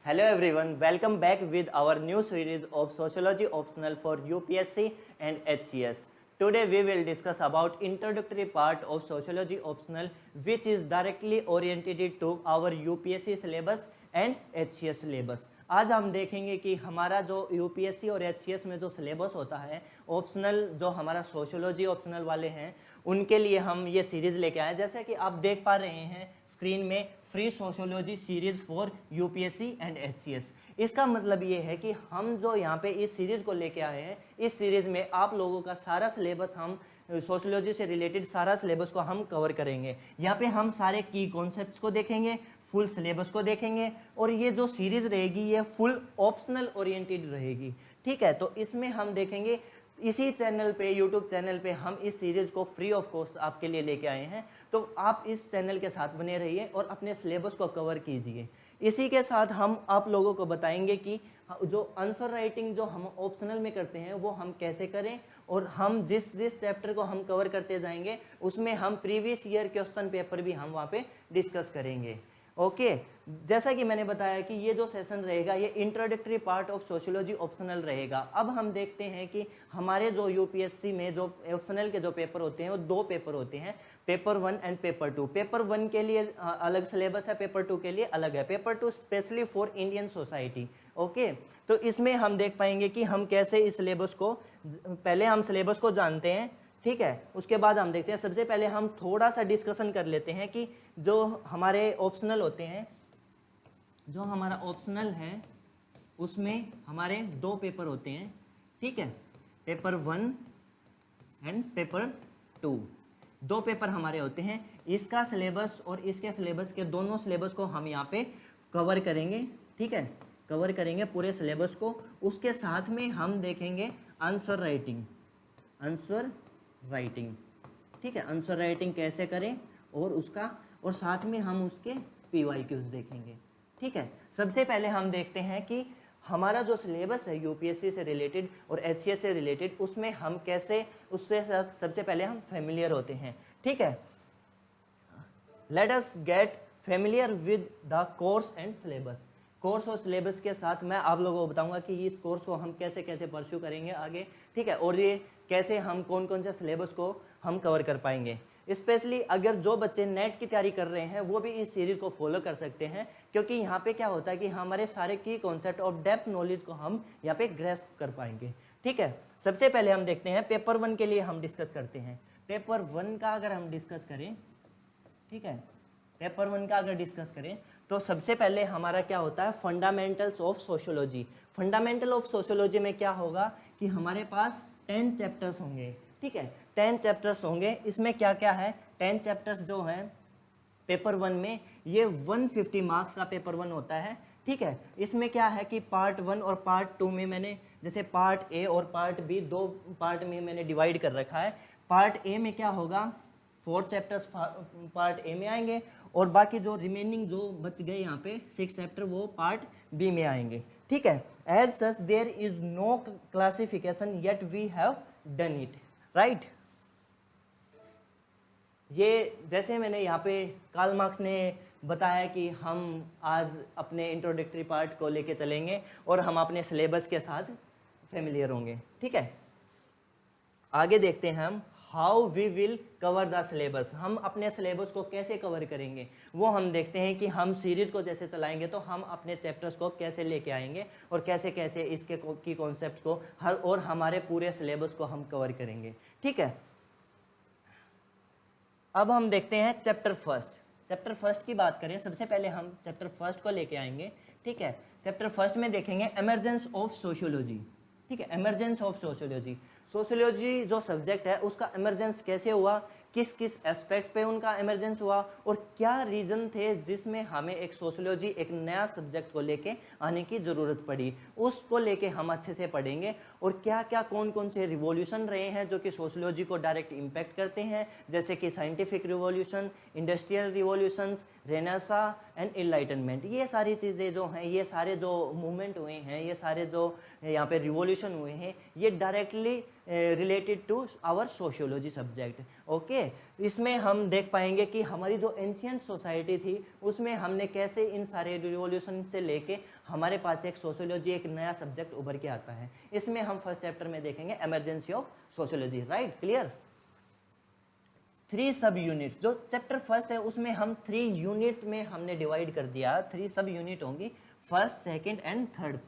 Hello everyone, welcome back with our new series of Sociology Optional for UPSC and HCS. Today we will discuss about introductory part of Sociology Optional which is directly oriented to our UPSC syllabus and HCS syllabus. आज हम देखेंगे कि हमारा जो UPSC और HCS में जो syllabus होता है ऑप्शनल, जो हमारा सोशियोलॉजी ऑप्शनल वाले हैं उनके लिए हम ये सीरीज़ लेके आए। जैसे कि आप देख पा रहे हैं स्क्रीन में, free sociology series for UPSC and HCS. इसका मतलब ये है कि हम जो यहाँ पे इस सीरीज़ को लेके आए हैं, इस सीरीज़ में आप लोगों का सारा सिलेबस, हम सोशियोलॉजी से रिलेटेड सारा सिलेबस को हम कवर करेंगे। यहाँ पे हम सारे की कॉन्सेप्ट्स को देखेंगे, फुल सिलेबस को देखेंगे और ये जो सीरीज़ रहेगी ये फुल ऑप्शनल ओरिएंटेड रहेगी। ठीक है, तो इसमें हम देखेंगे इसी चैनल पे, यूट्यूब चैनल पे हम इस सीरीज़ को फ्री ऑफ कॉस्ट आपके लिए लेके आए हैं। तो आप इस चैनल के साथ बने रहिए और अपने सिलेबस को कवर कीजिए। इसी के साथ हम आप लोगों को बताएंगे कि जो आंसर राइटिंग जो हम ऑप्शनल में करते हैं वो हम कैसे करें, और हम जिस चैप्टर को हम कवर करते जाएंगे उसमें हम प्रीवियस ईयर क्वेश्चन पेपर भी हम वहाँ पे डिस्कस करेंगे। ओके, जैसा कि मैंने बताया कि ये जो सेशन रहेगा ये introductory part of sociology optional रहेगा। अब हम देखते हैं कि हमारे जो यूपीएससी में जो ऑप्शनल के जो पेपर होते हैं वो दो पेपर होते हैं, पेपर 1 एंड पेपर 2। पेपर 1 के लिए अलग सिलेबस है, पेपर 2 के लिए अलग है। Paper 2 specially for Indian society. Okay, तो इसमें हम देख पाएंगे कि हम कैसे इस सिलेबस को, पहले हम सिलेबस को जानते हैं, ठीक है, उसके बाद हम देखते हैं। सबसे पहले हम थोड़ा सा डिस्कशन कर लेते हैं कि जो हमारे ऑप्शनल होते हैं, जो हमारा ऑप्शनल है उसमें हमारे दो पेपर होते हैं। ठीक है, पेपर 1 एंड पेपर 2, दो पेपर हमारे होते हैं। इसका सिलेबस और इसके सिलेबस के दोनों सिलेबस को हम यहाँ पे कवर करेंगे। ठीक है, कवर करेंगे पूरे सिलेबस को। उसके साथ में हम देखेंगे आंसर राइटिंग, आंसर राइटिंग। ठीक है, आंसर राइटिंग कैसे करें और उसका, और साथ में हम उसके पीवाईक्यूज देखेंगे। ठीक है, सबसे पहले हम देखते हैं कि हमारा जो सिलेबस है यूपीएससी से रिलेटेड और एचसीएस से रिलेटेड, उसमें हम कैसे उससे सबसे पहले हम फेमिलियर होते हैं। ठीक है, let us get familiar with the course and syllabus. Course और सिलेबस के साथ मैं आप लोगों को बताऊंगा कि इस कोर्स को हम कैसे कैसे परस्यू करेंगे आगे। ठीक है, और ये कैसे हम कौन कौन से सिलेबस को हम कवर कर पाएंगे। स्पेशली अगर जो बच्चे नेट की तैयारी कर रहे हैं वो भी इस सीरीज को फॉलो कर सकते हैं, क्योंकि यहाँ पे क्या होता है कि हमारे सारे की कॉन्सेप्ट और डेप्थ नॉलेज को हम यहाँ पे ग्रेस्प कर पाएंगे। ठीक है, सबसे पहले हम देखते हैं पेपर 1 के लिए हम डिस्कस करते हैं। पेपर 1 का अगर हम डिस्कस करें, ठीक है, पेपर 1 का अगर डिस्कस करें तो सबसे पहले हमारा क्या होता है, fundamentals of sociology. Fundamental of sociology में क्या होगा कि हमारे पास 10 चैप्टर्स होंगे। ठीक है, 10 चैप्टर्स होंगे। इसमें क्या क्या है, 10 चैप्टर्स जो हैं पेपर 1 में, ये 150 मार्क्स का पेपर 1 होता है। ठीक है, इसमें क्या है कि पार्ट 1 और पार्ट 2 में मैंने, जैसे पार्ट ए और पार्ट बी, दो पार्ट में मैंने डिवाइड कर रखा है। पार्ट ए में क्या होगा, 4 चैप्टर्स पार्ट ए में आएंगे और बाकी जो रिमेनिंग जो बच गए यहाँ पे 6 चैप्टर वो पार्ट बी में आएंगे। ठीक है, as such there is no classification yet we have done it, right. ये जैसे मैंने यहाँ पे कार्ल मार्क्स ने बताया कि हम आज अपने इंट्रोडक्टरी पार्ट को लेके चलेंगे और हम अपने सिलेबस के साथ फेमिलियर होंगे। ठीक है, आगे देखते हैं हम how we will cover the syllabus. हम अपने सिलेबस को कैसे कवर करेंगे वो हम देखते हैं कि हम सीरीज को जैसे चलाएंगे तो हम अपने चैप्टर्स को कैसे लेके आएंगे और कैसे कैसे इसके की कॉन्सेप्ट को हर और हमारे पूरे सिलेबस को हम कवर करेंगे। ठीक है, अब हम देखते हैं चैप्टर फर्स्ट। चैप्टर फर्स्ट की बात करें, सबसे पहले हम चैप्टर फर्स्ट को लेके आएंगे। ठीक है, चैप्टर फर्स्ट में देखेंगे एमरजेंस ऑफ सोशियोलॉजी। ठीक है, एमरजेंस ऑफ सोशियोलॉजी। सोशियोलॉजी जो सब्जेक्ट है उसका एमरजेंस कैसे हुआ, किस किस एस्पेक्ट पे उनका एमरजेंस हुआ और क्या रीज़न थे जिसमें हमें एक सोशियोलॉजी, एक नया सब्जेक्ट को लेके आने की ज़रूरत पड़ी, उसको लेके हम अच्छे से पढ़ेंगे। और क्या क्या कौन कौन से रिवॉल्यूशन रहे हैं जो कि सोशियोलॉजी को डायरेक्ट इम्पैक्ट करते हैं, जैसे कि scientific revolution, industrial revolutions, renaissance, and enlightenment. ये सारी चीज़ें जो हैं, ये सारे जो मूवमेंट हुए हैं, ये सारे जो यहाँ पे रिवॉल्यूशन हुए हैं, ये directly related to our sociology subject. Okay, इसमें हम देख पाएंगे कि हमारी जो एंशियंट सोसाइटी थी उसमें हमने कैसे इन सारे रिवॉल्यूशन से लेके हमारे पास एक सोशियोलॉजी, एक नया सब्जेक्ट उभर के आता है। इसमें हम फर्स्ट चैप्टर में देखेंगे emergency of sociology. Right, clear. 3 सब यूनिट्स, जो चैप्टर फर्स्ट है उसमें हम 3 यूनिट में हमने डिवाइड कर दिया। 3 सब यूनिट होंगी, first, second and third.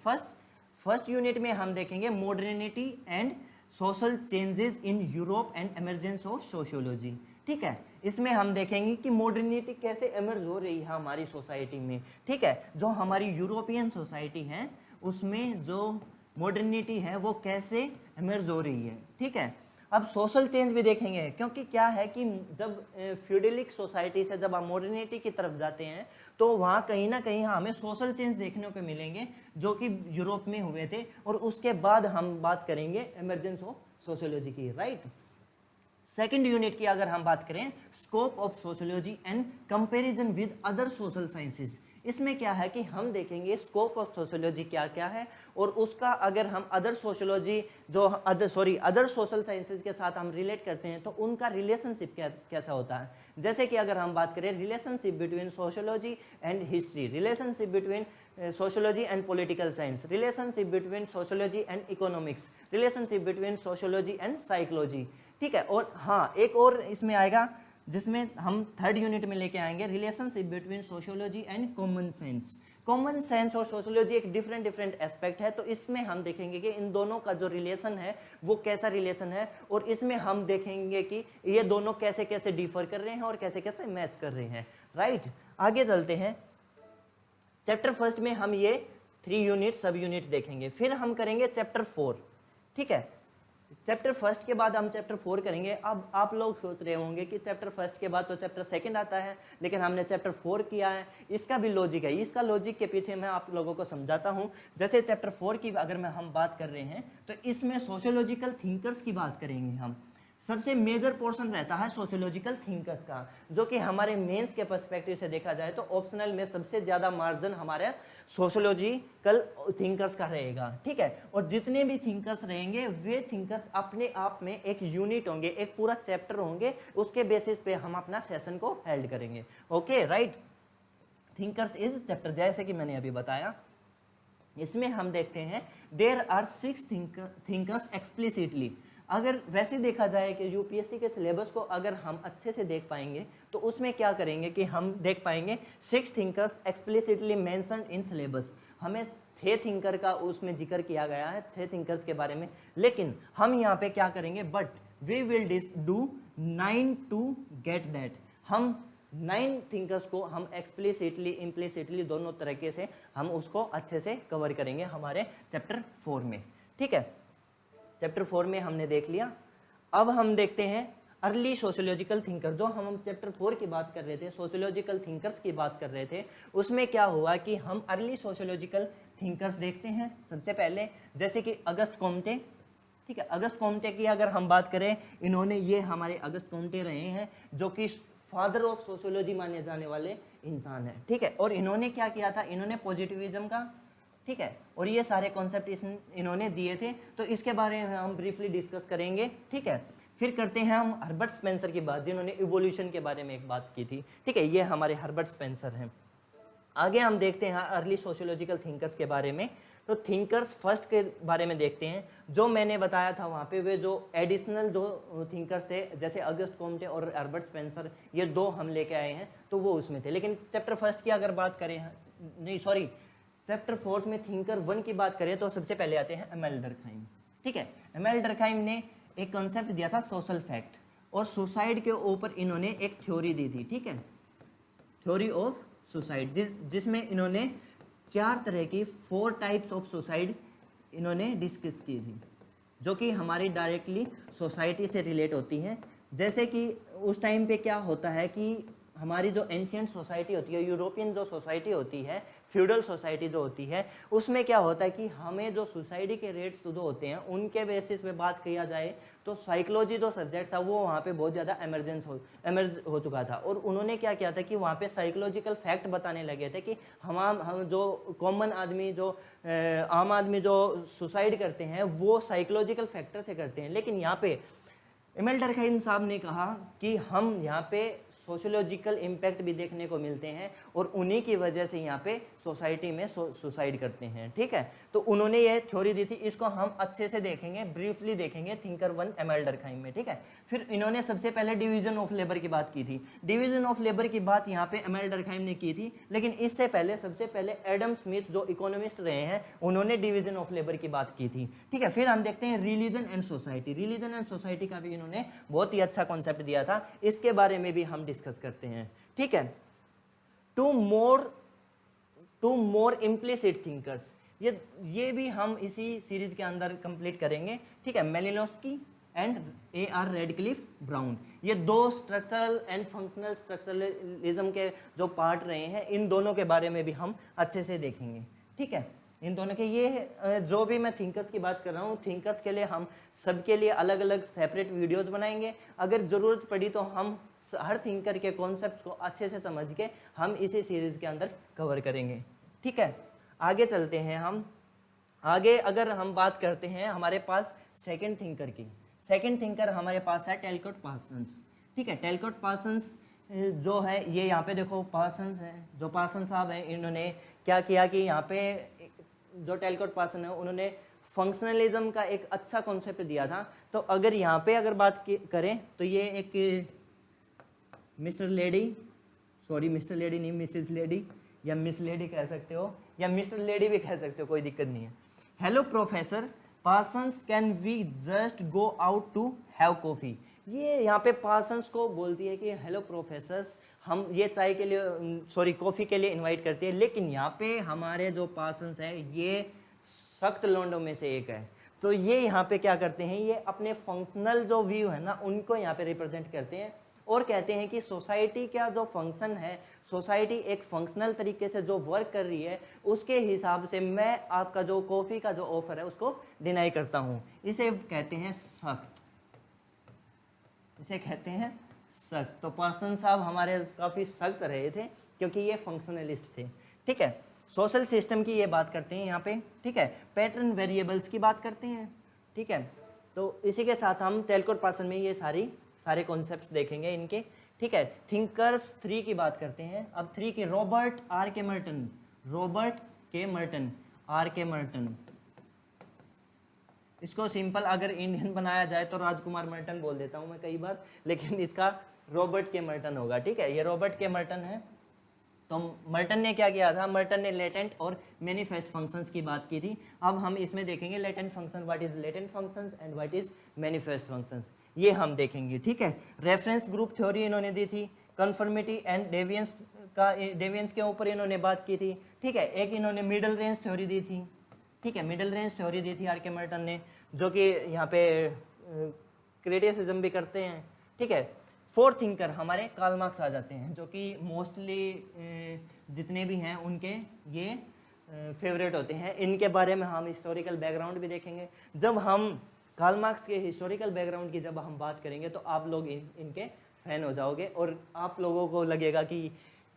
First unit में हम देखेंगे modernity and social changes in Europe and emergence of sociology. ठीक है, इसमें हम देखेंगे कि मॉडर्निटी कैसे एमर्ज हो रही है हमारी सोसाइटी में। ठीक है, जो हमारी यूरोपियन सोसाइटी है उसमें जो मॉडर्निटी है वो कैसे एमर्ज हो रही है। ठीक है, अब सोशल चेंज भी देखेंगे, क्योंकि क्या है कि जब फ्यूडलिक सोसाइटी से जब हम मॉडर्निटी की तरफ जाते हैं तो वहाँ कहीं ना कहीं हमें सोशल चेंज देखने को मिलेंगे जो कि यूरोप में हुए थे। और उसके बाद हम बात करेंगे इमरजेंस ऑफ सोशियोलॉजी की। राइट, सेकंड यूनिट की अगर हम बात करें, scope of sociology and comparison with other social sciences. इसमें क्या है कि हम देखेंगे स्कोप ऑफ सोशियोलॉजी क्या क्या है, और उसका अगर हम अदर सोशियोलॉजी जो अदर सोशल साइंसेज के साथ हम रिलेट करते हैं तो उनका रिलेशनशिप कैसा होता है। जैसे कि अगर हम बात करें relationship between sociology and history, relationship between sociology and political science, relationship between sociology and economics, relationship between sociology and psychology. ठीक है, और हाँ एक और इसमें आएगा जिसमें हम थर्ड यूनिट में लेके आएंगे relationship between sociology and common sense. Common sense और सोशियोलॉजी एक डिफरेंट एस्पेक्ट है, तो इसमें हम देखेंगे कि इन दोनों का जो रिलेशन है वो कैसा रिलेशन है, और इसमें हम देखेंगे कि ये दोनों कैसे कैसे डिफर कर रहे हैं और कैसे कैसे मैच कर रहे हैं। राइट, आगे चलते हैं। चैप्टर फर्स्ट में हम ये 3 यूनिट सब यूनिट देखेंगे, फिर हम करेंगे चैप्टर 4। ठीक है, चैप्टर फर्स्ट के बाद हम चैप्टर 4 करेंगे। अब आप लोग सोच रहे होंगे कि चैप्टर फर्स्ट के बाद तो चैप्टर सेकंड आता है, लेकिन हमने चैप्टर 4 किया है, इसका भी लॉजिक है। इसका लॉजिक के पीछे मैं आप लोगों को समझाता हूं। जैसे चैप्टर 4 की अगर हम बात कर रहे हैं तो इसमें सोशियोलॉजिकल थिंकर्स की बात करेंगे हम। सबसे मेजर पोर्शन रहता है सोशियोलॉजिकल थिंकर्स का, जो कि हमारे मेंस के पर्सपेक्टिव से देखा जाए तो ऑप्शनल में सबसे ज़्यादा मार्जिन हमारे सोशियोलॉजिकल थिंकर्स का रहेगा। ठीक है, और जितने भी थिंकर्स रहेंगे वे थिंकर्स अपने आप में एक यूनिट होंगे, एक पूरा चैप्टर होंगे, उसके बेसिस पे हम अपना सेशन को हेल्ड करेंगे। Okay, right, thinkers is chapter, जैसे कि मैंने अभी बताया। इसमें हम देखते हैं देयर आर 6 थिंकर्स एक्सप्लिसिटली। अगर वैसे देखा जाए कि यूपीएससी के सिलेबस को अगर हम अच्छे से देख पाएंगे तो उसमें क्या करेंगे कि हम देख पाएंगे 6 thinkers explicitly mentioned in syllabus. हमें 6 थिंकर का उसमें जिक्र किया गया है, 6 थिंकर्स के बारे में, लेकिन हम यहाँ पे क्या करेंगे, but we will do 9 to get that. हम 9 थिंकर्स को हम एक्सप्लिसिटली इम्प्लिसिटली दोनों तरीके से हम उसको अच्छे से कवर करेंगे हमारे चैप्टर 4 में। ठीक है, चैप्टर 4 में हमने देख लिया। अब हम देखते हैं अर्ली सोशियोलॉजिकल थिंकर। जो हम चैप्टर 4 की बात कर रहे थे, सोशियोलॉजिकल थिंकर्स की बात कर रहे थे, उसमें क्या हुआ कि हम अर्ली सोशियोलॉजिकल थिंकर्स देखते हैं। सबसे पहले जैसे कि अगस्त कोम्टे। ठीक है, अगस्त कोम्टे की अगर हम बात करें, इन्होंने ये हमारे अगस्त कोम्टे रहे हैं जो कि फादर ऑफ सोशियोलॉजी माने जाने वाले इंसान है। ठीक है, और इन्होंने क्या किया था, इन्होंने पॉजिटिविज्म का, ठीक है, और ये सारे कॉन्सेप्ट इन्होंने दिए थे, तो इसके बारे में हम ब्रीफली डिस्कस करेंगे। ठीक है, फिर करते हैं हम हर्बर्ट स्पेंसर की बात, जिन्होंने इवोल्यूशन के बारे में एक बात की थी। ठीक है, ये हमारे हर्बर्ट स्पेंसर हैं। आगे हम देखते हैं अर्ली सोशियोलॉजिकल थिंकर्स के बारे में। तो थिंकर्स फर्स्ट के बारे में देखते हैं। जो मैंने बताया था वहाँ पे वे जो एडिशनल जो थिंकर्स थे, जैसे अगस्त कोम्टे और हर्बर्ट स्पेंसर, ये 2 हम लेके आए हैं, तो वो उसमें थे। लेकिन चैप्टर फर्स्ट की अगर बात करें, नहीं सॉरी, चैप्टर 4 में थिंकर 1 की बात करें तो सबसे पहले आते हैं एमेल डर्कहाइम। ठीक है, एमेल डर्कहाइम ने एक कॉन्सेप्ट दिया था सोशल फैक्ट, और सुसाइड के ऊपर इन्होंने एक थ्योरी दी थी। ठीक है, थ्योरी ऑफ सुसाइड, जिसमें इन्होंने 4 तरह की 4 टाइप्स ऑफ सुसाइड इन्होंने डिस्कस की थी, जो कि हमारी डायरेक्टली सोसाइटी से रिलेट होती हैं। जैसे कि उस टाइम पे क्या होता है कि हमारी जो एंशियंट सोसाइटी होती है, यूरोपियन जो सोसाइटी होती है, फ्यूडल सोसाइटी जो होती है, उसमें क्या होता है कि हमें जो सोसाइटी के रेट्स जो होते हैं उनके बेसिस पे बात किया जाए तो साइकोलॉजी जो सब्जेक्ट था वो वहाँ पे बहुत ज़्यादा एमर्ज हो चुका था। और उन्होंने क्या किया था कि वहाँ पे साइकोलॉजिकल फैक्ट बताने लगे थे कि हम जो कॉमन आदमी, जो आम आदमी जो सुसाइड करते हैं वो साइकोलॉजिकल फैक्टर से करते हैं। लेकिन यहाँ पे एमएल डर्कहाइम साहब ने कहा कि हम यहाँ पे सोशोलॉजिकल इम्पैक्ट भी देखने को मिलते हैं और उन्हीं की वजह से यहाँ पे सोसाइटी में सुसाइड करते हैं। ठीक है, तो उन्होंने ये थ्योरी दी थी, इसको हम अच्छे से देखेंगे, ब्रीफली देखेंगे थिंकर 1 एमएल डर्कहाइम में। ठीक है, फिर इन्होंने सबसे पहले डिवीजन ऑफ लेबर की बात की थी। डिवीजन ऑफ लेबर की बात यहाँ पे एमएल डर्कहाइम ने की थी, लेकिन इससे पहले सबसे पहले एडम स्मिथ जो इकोनॉमिस्ट रहे हैं उन्होंने डिवीजन ऑफ लेबर की बात की थी। ठीक है, फिर हम देखते हैं religion and society. Religion and society का भी इन्होंने बहुत ही अच्छा कॉन्सेप्ट दिया था, इसके बारे में भी हम डिस्कस करते हैं। ठीक है, टू मोर इम्प्लिसिट थिंकर्स, ये भी हम इसी सीरीज के अंदर कंप्लीट करेंगे। ठीक है, Malinowski and A.R. Radcliffe brown, ये दो स्ट्रक्चरल एंड फंक्शनल स्ट्रक्चरलिज्म के जो पार्ट रहे हैं, इन दोनों के बारे में भी हम अच्छे से देखेंगे। ठीक है, इन दोनों के ये जो भी मैं थिंकर्स की बात कर रहा हूँ, थिंकर्स के लिए हम सबके लिए अलग अलग सेपरेट वीडियोज बनाएंगे। अगर ज़रूरत पड़ी तो हम हर थिंकर के कॉन्सेप्ट को अच्छे से समझ के हम इसी सीरीज के अंदर कवर करेंगे। ठीक है, आगे चलते हैं हम। आगे अगर हम बात करते हैं हमारे पास सेकंड थिंकर की, सेकंड थिंकर हमारे पास है टैलकोट पार्सन्स। ठीक है, टैलकोट पार्सन्स जो है, ये यहाँ पे देखो पार्सन्स हैं, जो पार्सन साहब हैं, इन्होंने क्या किया कि यहाँ पे जो टैलकोट पार्सन है उन्होंने फंक्शनलिज्म का एक अच्छा कॉन्सेप्ट दिया था। तो अगर यहाँ पे अगर बात करें तो ये एक मिस्टर लेडी नहीं, मिसेस लेडी या मिस लेडी कह सकते हो, या मिस्टर लेडी भी कह सकते हो, कोई दिक्कत नहीं है। Hello professor Parsons, can we just go out to have coffee. ये यहाँ पे पार्सन्स को बोलती है कि हेलो प्रोफेसर्स, हम ये चाय के लिए कॉफ़ी के लिए इनवाइट करते हैं। लेकिन यहाँ पे हमारे जो पार्सन्स है ये सख्त लोंडों में से एक है। तो ये यहाँ पे क्या करते हैं, ये अपने फंक्शनल जो व्यू है ना उनको यहाँ पे रिप्रेजेंट करते हैं और कहते हैं कि सोसाइटी का जो फंक्शन है, सोसाइटी एक फंक्शनल तरीके से जो वर्क कर रही है उसके हिसाब से मैं आपका जो कॉफ़ी का जो ऑफर है उसको डिनाई करता हूँ। इसे कहते हैं सख्त, इसे कहते हैं सख्त। तो पार्सन साहब हमारे काफ़ी सख्त रहे थे क्योंकि ये फंक्शनलिस्ट थे। ठीक है, सोशल सिस्टम की ये बात करते हैं यहाँ पे। ठीक है, पैटर्न वेरिएबल्स की बात करते हैं। ठीक है, तो इसी के साथ हम टैलकोट पार्सन में ये सारे कॉन्सेप्ट्स देखेंगे इनके। ठीक है, थिंकर्स 3 की बात करते हैं। अब 3 की रॉबर्ट के मर्टन, आर के मर्टन। इसको सिंपल अगर इंडियन बनाया जाए तो राजकुमार मर्टन बोल देता हूं मैं कई बार, लेकिन इसका रॉबर्ट के मर्टन होगा। ठीक है, ये रॉबर्ट के मर्टन है। तो मर्टन ने क्या किया था, मर्टन ने लेटेंट और मैनिफेस्ट फंक्शंस की बात की थी। अब हम इसमें देखेंगे latent function, what is latent functions and what is manifest functions, ये हम देखेंगे। ठीक है, रेफरेंस ग्रुप थ्योरी इन्होंने दी थी, कन्फर्मिटी एंड डेविएंस के ऊपर इन्होंने बात की थी। ठीक है, एक इन्होंने मिडल रेंज थ्योरी दी थी। ठीक है, मिडल रेंज थ्योरी दी थी आर के मर्टन ने, जो कि यहाँ पे क्रिटिसिज्म भी करते हैं। ठीक है, 4th थिंकर हमारे कार्ल मार्क्स आ जाते हैं, जो कि मोस्टली जितने भी हैं उनके ये फेवरेट होते हैं। इनके बारे में हम हिस्टोरिकल बैकग्राउंड भी देखेंगे। जब हम कार्ल मार्क्स के हिस्टोरिकल बैकग्राउंड की जब हम बात करेंगे तो आप लोग इनके फैन हो जाओगे और आप लोगों को लगेगा कि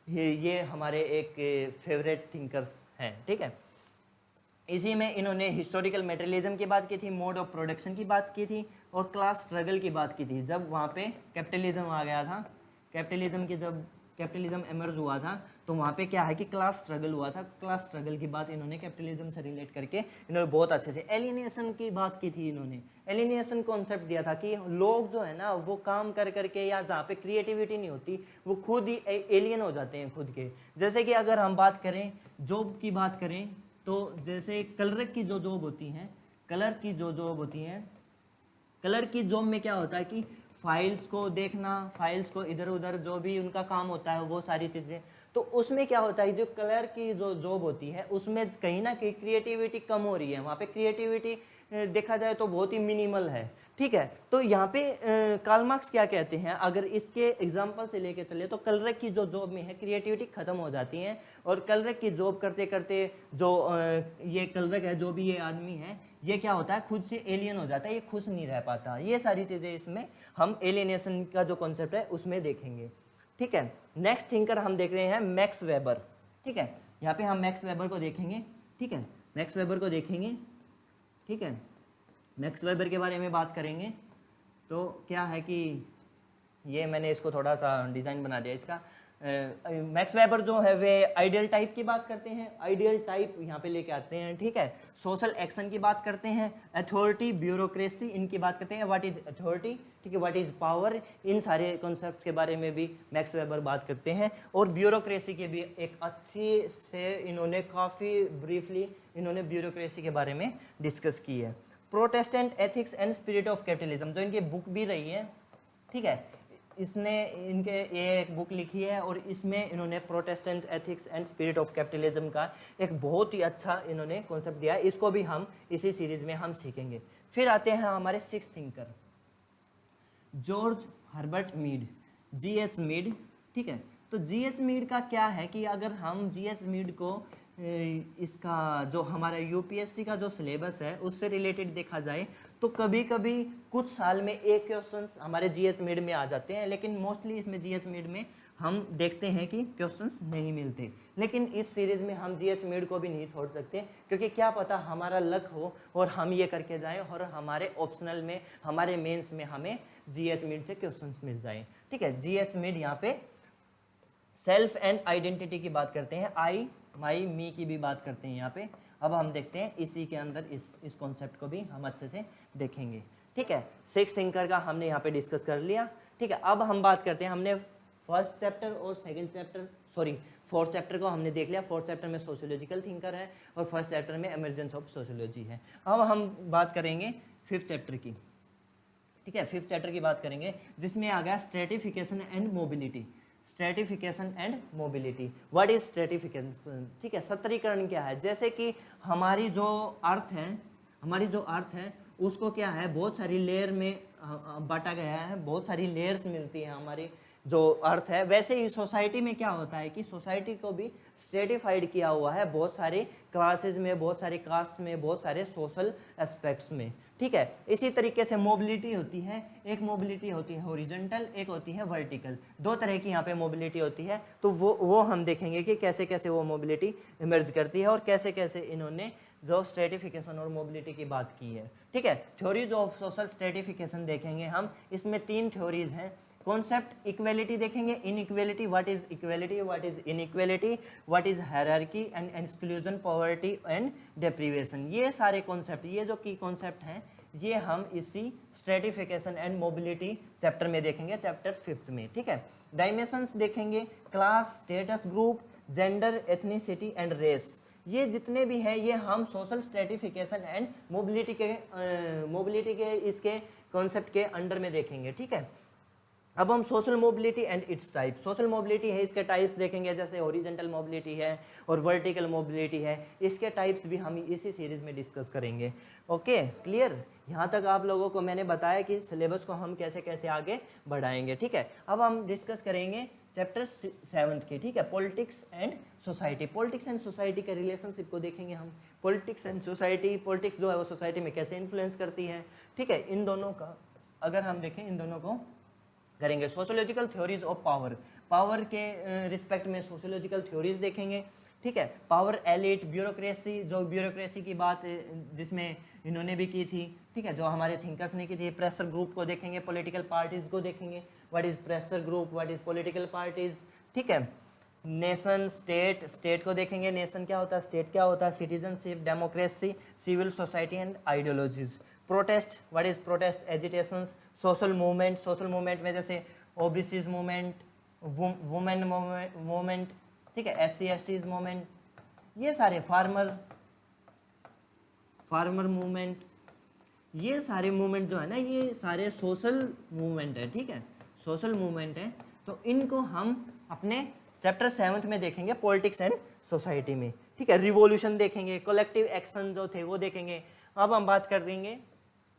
ये हमारे एक फेवरेट थिंकर्स हैं। ठीक है, इसी में इन्होंने हिस्टोरिकल मटेरियलिज्म की बात की थी, मोड ऑफ प्रोडक्शन की बात की थी और क्लास स्ट्रगल की बात की थी। जब वहाँ पे कैपिटलिज्म आ गया था, जब कैपिटलिज्म एमर्ज हुआ था तो वहाँ पे क्या है कि क्लास स्ट्रगल हुआ था। क्लास स्ट्रगल की बात इन्होंने कैपिटलिज्म से रिलेट करके इन्होंने बहुत अच्छे से, एलियनेशन की बात की थी इन्होंने। एलियनेशन कॉन्सेप्ट दिया था कि लोग जो है ना वो काम कर करके या जहाँ पे क्रिएटिविटी नहीं होती वो खुद ही एलियन हो जाते हैं खुद के। जैसे कि अगर हम बात करें जॉब की बात करें तो जैसे कलर की जो जॉब होती हैं, कलर की जॉब में क्या होता है कि फाइल्स को देखना, फाइल्स को इधर उधर जो भी उनका काम होता है वो सारी चीज़ें, तो उसमें क्या होता है जो कलर की जो जॉब होती है उसमें कहीं ना कहीं क्रिएटिविटी कम हो रही है। वहाँ पे क्रिएटिविटी देखा जाए तो बहुत ही मिनिमल है। ठीक है, तो यहाँ पे कार्ल मार्क्स क्या कहते हैं, अगर इसके एग्जांपल से लेके चले तो कलर की जो जॉब में है क्रिएटिविटी खत्म हो जाती है और कलर की जॉब करते करते जो ये कलर है, जो भी ये आदमी है, ये क्या होता है, खुद से एलियन हो जाता है, ये खुश नहीं रह पाता। ये सारी चीज़ें इसमें हम एलियनेशन का जो कॉन्सेप्ट है उसमें देखेंगे। ठीक है, नेक्स्ट थिंकर हम देख रहे हैं मैक्स वेबर। ठीक है, यहाँ पे हम मैक्स वेबर को देखेंगे। ठीक है, मैक्स वेबर को देखेंगे। ठीक है, मैक्स वेबर के बारे में बात करेंगे। तो क्या है कि ये मैंने इसको थोड़ा सा डिज़ाइन बना दिया इसका। मैक्स वेबर जो है वे आइडियल टाइप की बात करते हैं, आइडियल टाइप यहाँ पे लेके आते हैं। ठीक है, सोशल एक्शन की बात करते हैं, अथॉरिटी, ब्यूरोक्रेसी, इनकी बात करते हैं, व्हाट इज अथॉरिटी, ठीक है, व्हाट इज पावर, इन सारे कॉन्सेप्ट के बारे में भी मैक्स वेबर बात करते हैं। और ब्यूरोक्रेसी के भी एक अच्छी से इन्होंने काफ़ी ब्रीफली इन्होंने ब्यूरोक्रेसी के बारे में डिस्कस की है। Protestant ethics and spirit of capitalism जो इनकी बुक भी रही है। ठीक है, इसने इनके ये एक बुक लिखी है और इसमें इन्होंने Protestant ethics and spirit of capitalism का एक बहुत ही अच्छा इन्होंने कॉन्सेप्ट दिया है। इसको भी हम इसी सीरीज में हम सीखेंगे। फिर आते हैं हमारे sixth thinker George Herbert Mead, GH Mead. ठीक है, तो जीएच मीड का क्या है कि अगर हम जीएच मीड को इसका जो हमारा यूपीएससी का जो सिलेबस है उससे रिलेटेड देखा जाए तो कभी कभी कुछ साल में एक क्वेश्चन हमारे जीएच मिड में आ जाते हैं, लेकिन मोस्टली इसमें जीएच मिड में हम देखते हैं कि क्वेश्चंस नहीं मिलते। लेकिन इस सीरीज में हम जीएच मिड को भी नहीं छोड़ सकते, क्योंकि क्या पता हमारा लक हो और हम ये करके जाएं और हमारे ऑप्शनल में, हमारे मेंस में हमें जीएच मिड से क्वेश्चंस मिल जाएं। ठीक है, जीएच मिड यहाँ पे सेल्फ एंड आइडेंटिटी की बात करते हैं, आई माई मी की भी बात करते हैं यहाँ पे। अब हम देखते हैं इसी के अंदर इस कॉन्सेप्ट को भी हम अच्छे से देखेंगे। ठीक है, सिक्स थिंकर का हमने यहाँ पे डिस्कस कर लिया। ठीक है, अब हम बात करते हैं, हमने फर्स्ट चैप्टर और second chapter, sorry fourth chapter को हमने देख लिया। फोर्थ चैप्टर में सोशियोलॉजिकल थिंकर है और फर्स्ट चैप्टर में एमर्जेंस ऑफ सोशियोलॉजी है। अब हम बात करेंगे फिफ्थ चैप्टर की। ठीक है, फिफ्थ चैप्टर की बात करेंगे जिसमें आ गया stratification and mobility. Stratification and mobility, what is stratification. ठीक है, सत्तरीकरण क्या है, जैसे कि हमारी जो अर्थ है उसको क्या है बहुत सारी लेयर में बांटा गया है, बहुत सारी लेयर्स मिलती हैं हमारी जो अर्थ है। वैसे ही सोसाइटी में क्या होता है कि सोसाइटी को भी स्ट्रेटिफाइड किया हुआ है बहुत सारे क्लासेज में, बहुत सारे कास्ट में, बहुत सारे सोशल एस्पेक्ट्स में। ठीक है, इसी तरीके से मोबिलिटी होती है, एक मोबिलिटी होती है हॉरिजॉन्टल, एक होती है वर्टिकल। दो तरह की यहाँ पे मोबिलिटी होती है। तो वो हम देखेंगे कि कैसे कैसे वो मोबिलिटी इमर्ज करती है और कैसे कैसे इन्होंने जो स्ट्रेटिफिकेशन और मोबिलिटी की बात की है। ठीक है, थ्योरीज ऑफ सोशल स्ट्रेटिफिकेशन देखेंगे हम। इसमें तीन थ्योरीज हैं। कॉन्सेप्ट इक्वेलिटी देखेंगे, inequality, what is equality, what is inequality, what is hierarchy and exclusion, poverty and deprivation. ये सारे कॉन्सेप्ट, ये जो की कॉन्सेप्ट हैं, ये हम इसी स्ट्रेटिफिकेशन एंड मोबिलिटी चैप्टर में देखेंगे, चैप्टर 5 में। ठीक है, डायमेंशंस देखेंगे, class, status, group, gender, ethnicity and race. ये जितने भी हैं ये हम सोशल स्ट्रेटिफिकेशन एंड मोबिलिटी के इसके कॉन्सेप्ट के अंडर में देखेंगे। ठीक है, अब हम social mobility and it's type. Social mobility है, इसके टाइप्स देखेंगे, जैसे हॉरिजॉन्टल मोबिलिटी है और वर्टिकल मोबिलिटी है। इसके टाइप्स भी हम इसी सीरीज में डिस्कस करेंगे। Okay, clear? यहाँ तक आप लोगों को मैंने बताया कि सिलेबस को हम कैसे कैसे आगे बढ़ाएंगे। ठीक है, अब हम डिस्कस करेंगे चैप्टर 7 की। ठीक है, politics and society. Politics and society के रिलेशनशिप को देखेंगे हम। पॉलिटिक्स एंड सोसाइटी, पॉलिटिक्स जो है वो सोसाइटी में कैसे इन्फ्लुएंस करती है। ठीक है, इन दोनों का अगर हम देखें, इन दोनों को करेंगे। Sociological theories of power, power के रिस्पेक्ट में सोशियोलॉजिकल थ्योरीज देखेंगे। ठीक है, पावर एलिट, ब्यूरोक्रेसी, जो ब्यूरोक्रेसी की बात जिसमें इन्होंने भी की थी। ठीक है, जो हमारे थिंकर्स ने की थी। प्रेशर ग्रुप को देखेंगे, पॉलिटिकल पार्टीज को देखेंगे, what is pressure group, what is political parties. ठीक है, नेशन, स्टेट, स्टेट को देखेंगे, नेशन क्या होता है, स्टेट क्या होता है, citizenship, democracy, civil society and ideologies. Protest, what is protest, agitations, social movement, social movement में जैसे ओबीसीज मूवमेंट, वुमेन मूवमेंट, ठीक है, SC/STs मूवमेंट, ये सारे फार्मर मूवमेंट, ये सारे मूवमेंट जो है ना, ये सारे सोशल मूवमेंट है। ठीक है, सोशल मूवमेंट है। तो इनको हम अपने चैप्टर 7 में देखेंगे, पॉलिटिक्स एंड सोसाइटी में। ठीक है, रिवॉल्यूशन देखेंगे, कलेक्टिव एक्शन जो थे वो देखेंगे। अब हम बात कर देंगे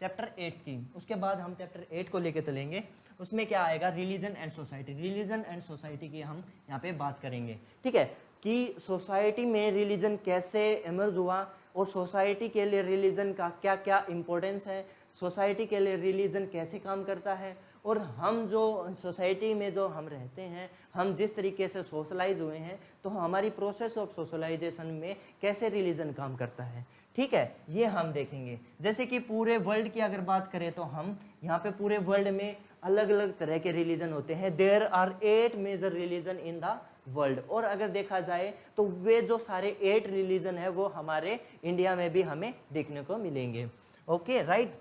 चैप्टर 8 की। उसके बाद हम चैप्टर 8 को लेके चलेंगे। उसमें क्या आएगा, religion and society. Religion and society की हम यहाँ पे बात करेंगे। ठीक है, कि सोसाइटी में रिलीजन कैसे इमर्ज हुआ और सोसाइटी के लिए रिलीजन का क्या क्या इम्पोर्टेंस है, सोसाइटी के लिए रिलीजन कैसे काम करता है, और हम जो सोसाइटी में जो हम रहते हैं, हम जिस तरीके से सोशलाइज हुए हैं, तो हमारी प्रोसेस ऑफ सोशलाइजेशन में कैसे रिलीजन काम करता है। ठीक है, ये हम देखेंगे। जैसे कि पूरे वर्ल्ड की अगर बात करें तो हम यहाँ पे पूरे वर्ल्ड में अलग अलग तरह के रिलीजन होते हैं। There are 8 major religion in the world. और अगर देखा जाए तो वे जो सारे 8 रिलीजन है वो हमारे इंडिया में भी हमें देखने को मिलेंगे। Okay right.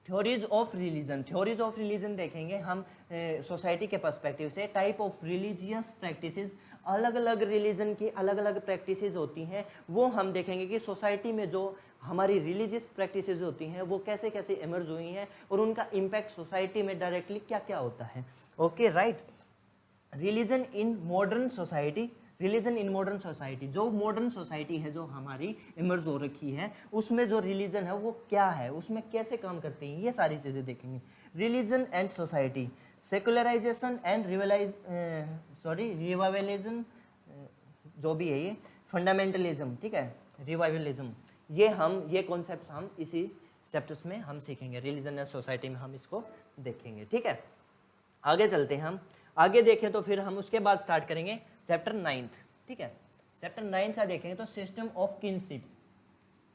Theories of religion, theories of religion देखेंगे हम सोसाइटी के पर्सपेक्टिव से। टाइप ऑफ रिलीजियस प्रैक्टिसेस, अलग अलग रिलीजन की अलग अलग प्रैक्टिसेस होती हैं, वो हम देखेंगे कि सोसाइटी में जो हमारी रिलीजियस प्रैक्टिसेस होती हैं वो कैसे कैसे इमर्ज हुई हैं और उनका इम्पैक्ट सोसाइटी में डायरेक्टली क्या क्या होता है। Okay right. Religion in modern society, religion in modern society, जो मॉडर्न सोसाइटी है जो हमारी इमर्ज हो रखी है, उसमें जो रिलीजन है वो क्या है, उसमें कैसे काम करते हैं, ये सारी चीज़ें देखेंगे। Religion and society, secularization and revivalism, जो भी है ये, फंडामेंटलिज्म, ठीक है, रिवाइवलिज्म, ये कॉन्सेप्ट हम इसी चैप्टर्स में हम सीखेंगे। रिलीजन एंड सोसाइटी में हम इसको देखेंगे। ठीक है, आगे चलते हैं। हम आगे देखें तो फिर हम उसके बाद स्टार्ट करेंगे चैप्टर 9th। ठीक है, चैप्टर 9th का देखेंगे तो सिस्टम ऑफ किनशिप।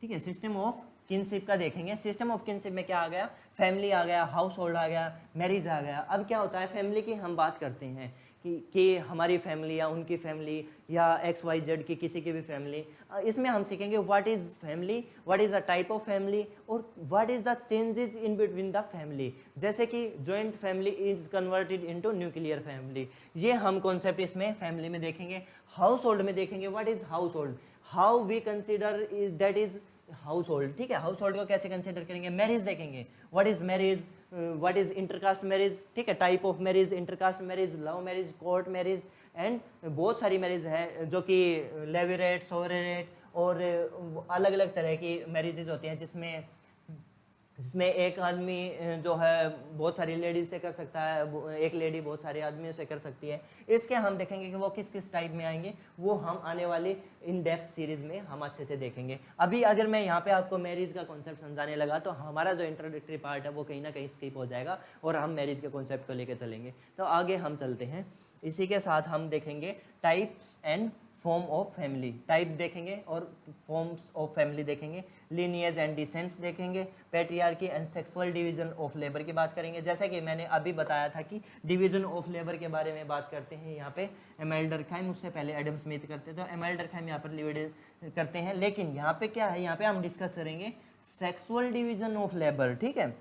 ठीक है, सिस्टम ऑफ किनशिप का देखेंगे। सिस्टम ऑफ किनशिप में क्या आ गया, फैमिली आ गया, हाउस होल्ड आ गया, मैरिज आ गया। अब क्या होता है, फैमिली की हम बात करते हैं कि हमारी फैमिली या उनकी फैमिली या XYZ की किसी की भी फैमिली, इसमें हम सीखेंगे what is family, what is the type of family, और what is the changes in between the family. जैसे कि joint family is converted into nuclear family, ये हम कॉन्सेप्ट इसमें फैमिली में देखेंगे। हाउस होल्ड में देखेंगे what is household, how we consider that is household. ठीक है, हाउस होल्ड को कैसे कंसिडर करेंगे। मैरिज देखेंगे, what is marriage, what is intercaste marriage. ठीक है, type of marriage, intercaste marriage, love marriage, court marriage, and बहुत सारी मैरिज है जो कि लेविरेट, सोवरेट और अलग अलग तरह की मैरिजेज होती हैं, जिसमें एक आदमी जो है बहुत सारी लेडीज से कर सकता है, एक लेडी बहुत सारे आदमियों से कर सकती है। इसके हम देखेंगे कि वो किस किस टाइप में आएंगे, वो हम आने वाली इन डेप्थ सीरीज में हम अच्छे से देखेंगे। अभी अगर मैं यहाँ पे आपको मैरिज का कॉन्सेप्ट समझाने लगा तो हमारा जो इंट्रोडक्टरी पार्ट है वो कहीं ना कहीं स्किप हो जाएगा और हम मैरिज के कॉन्सेप्ट को लेकर चलेंगे। तो आगे हम चलते हैं। इसी के साथ हम देखेंगे types and form of family, type देखेंगे और फॉर्म्स ऑफ फैमिली देखेंगे। लीनिएज एंड डिसेंट्स देखेंगे। Patriarchy and sexual division of labour की बात करेंगे। जैसे कि मैंने अभी बताया था कि डिवीजन ऑफ लेबर के बारे में बात करते हैं यहाँ पे एमेल डर्कहाइम, उससे पहले एडम स्मिथ करते थे, एमेल डर्कहाइम यहाँ पर डिवाइड करते हैं। लेकिन यहाँ पे क्या है, यहाँ पे हम डिस्कस करेंगे सेक्सुअल डिवीजन ऑफ लेबर। ठीक है,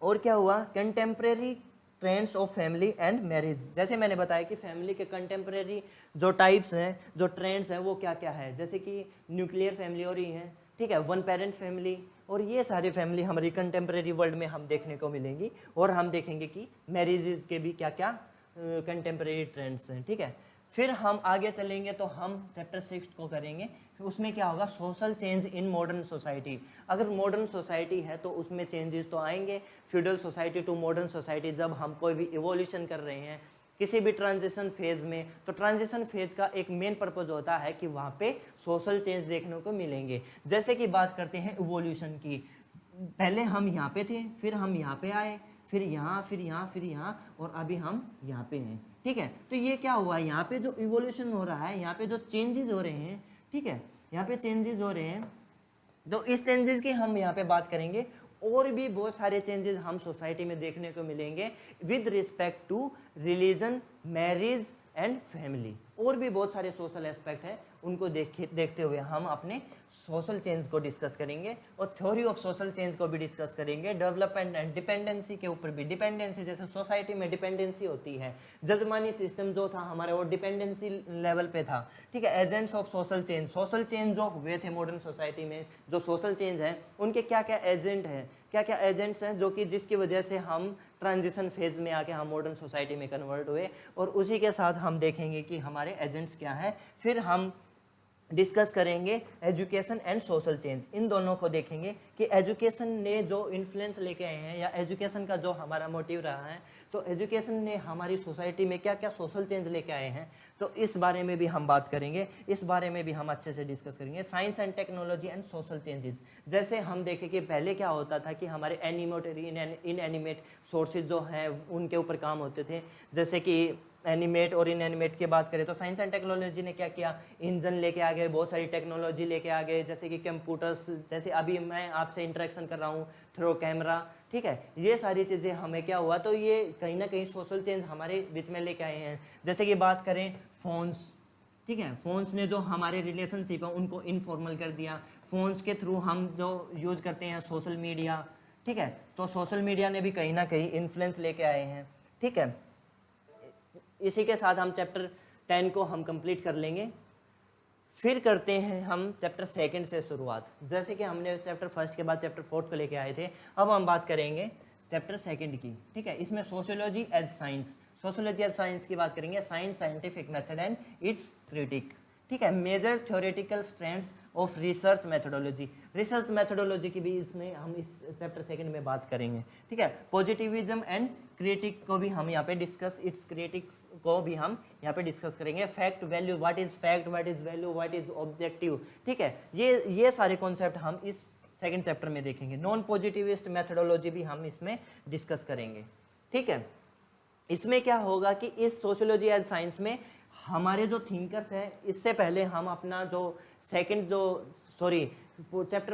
और क्या हुआ, contemporary trends of family and marriage. जैसे मैंने बताया कि फैमिली के कंटेम्प्रेरी जो टाइप्स हैं, जो ट्रेंड्स हैं, वो क्या क्या है। जैसे कि न्यूक्लियर फैमिली हो रही है, ठीक है, वन पेरेंट फैमिली, और ये सारी फैमिली हमारी कंटेम्प्रेरी वर्ल्ड में हम देखने को मिलेंगी। और हम देखेंगे कि मैरिजेज के भी क्या क्या कंटेम्प्रेरी ट्रेंड्स हैं। ठीक है, फिर हम आगे चलेंगे तो हम चैप्टर 6 को करेंगे। उसमें क्या होगा, social change in modern society. अगर मॉडर्न सोसाइटी है तो उसमें चेंजेस तो आएंगे। Feudal society to modern society, जब हम कोई भी इवोल्यूशन कर रहे हैं किसी भी ट्रांजिशन फेज में, तो ट्रांजिशन फेज का एक मेन पर्पज होता है कि वहाँ पे सोशल चेंज देखने को मिलेंगे। जैसे कि बात करते हैं इवोल्यूशन की, पहले हम यहाँ पे थे, फिर हम यहाँ पे आए, फिर यहाँ, फिर यहाँ, फिर यहाँ, और अभी हम यहाँ पे हैं। ठीक है, तो ये क्या हुआ, यहाँ पे जो इवोल्यूशन हो रहा है, यहाँ पे जो चेंजेस हो रहे हैं, ठीक है, यहाँ पे चेंजेस हो रहे हैं, तो इस चेंजेस की हम यहाँ पे बात करेंगे। और भी बहुत सारे चेंजेस हम सोसाइटी में देखने को मिलेंगे with respect to religion, marriage and family. और भी बहुत सारे सोशल एस्पेक्ट हैं, उनको देखते हुए हम अपने सोशल चेंज को डिस्कस करेंगे और थ्योरी ऑफ सोशल चेंज को भी डिस्कस करेंगे। डेवलपमेंट एंड डिपेंडेंसी के ऊपर भी, डिपेंडेंसी जैसे सोसाइटी में डिपेंडेंसी होती है, जजमानी सिस्टम जो था हमारा वो डिपेंडेंसी लेवल पे था। ठीक है, agents of social change, social change जो हुए थे मॉडर्न सोसाइटी में, जो सोशल चेंज है उनके क्या क्या एजेंट हैं, क्या क्या एजेंट्स हैं जो कि जिसकी वजह से हम ट्रांजिशन फेज में आके हम मॉडर्न सोसाइटी में कन्वर्ट हुए, और उसी के साथ हम देखेंगे कि हमारे एजेंट्स क्या हैं। फिर हम डिस्कस करेंगे एजुकेशन एंड सोशल चेंज, इन दोनों को देखेंगे कि एजुकेशन ने जो इन्फ्लुएंस लेके आए हैं या एजुकेशन का जो हमारा मोटिव रहा है तो एजुकेशन ने हमारी सोसाइटी में क्या क्या सोशल चेंज लेके आए हैं, तो इस बारे में भी हम बात करेंगे, इस बारे में भी हम अच्छे से डिस्कस करेंगे। Science and technology and social changes, जैसे हम देखें कि पहले क्या होता था कि हमारे इनएनिमेट सोर्सेज जो हैं उनके ऊपर काम होते थे, जैसे कि एनिमेट और इनएनिमेट की बात करें तो साइंस एंड टेक्नोलॉजी ने क्या किया, इंजन लेके आ गए, बहुत सारी टेक्नोलॉजी लेके आ गए, जैसे कि कंप्यूटर्स, जैसे अभी मैं आपसे इंटरेक्शन कर रहा हूँ थ्रू कैमरा, ठीक है, ये सारी चीज़ें हमें क्या हुआ, तो ये कहीं ना कहीं सोशल चेंज हमारे बीच में लेके आए हैं। जैसे कि बात करें फोन्स, ठीक है, फोन्स ने जो हमारे रिलेशनशिप है उनको इनफॉर्मल कर दिया। फोन्स के थ्रू हम जो यूज करते हैं सोशल मीडिया, ठीक है, तो सोशल मीडिया ने भी कहीं ना कहीं इन्फ्लुएंस लेके आए हैं, ठीक है। इसी के साथ हम चैप्टर 10 को हम कंप्लीट कर लेंगे। फिर करते हैं हम चैप्टर 2 से शुरुआत, जैसे कि हमने चैप्टर 1 के बाद चैप्टर 4 को लेके आए थे, अब हम बात करेंगे चैप्टर 2 की, ठीक है। इसमें sociology as science, sociology as science की बात करेंगे, science scientific method and its critique, ठीक है, major theoretical strengths of research methodology, research methodology की भी इसमें हम इस चैप्टर 2 में बात करेंगे, ठीक है। पॉजिटिविज्म एंड क्रिटिक को भी हम यहाँ पे डिस्कस, इट्स क्रिटिक्स को भी हम यहाँ पे डिस्कस करेंगे। Fact value, what is fact, what is value, what is objective, ठीक है, ये सारे कॉन्सेप्ट हम इस 2nd चैप्टर में देखेंगे। नॉन पॉजिटिविस्ट मेथोडोलॉजी भी हम इसमें डिस्कस करेंगे, ठीक है। इसमें क्या होगा कि इस सोशियोलॉजी एंड साइंस में हमारे जो थिंकर्स हैं, इससे पहले हम अपना जो चैप्टर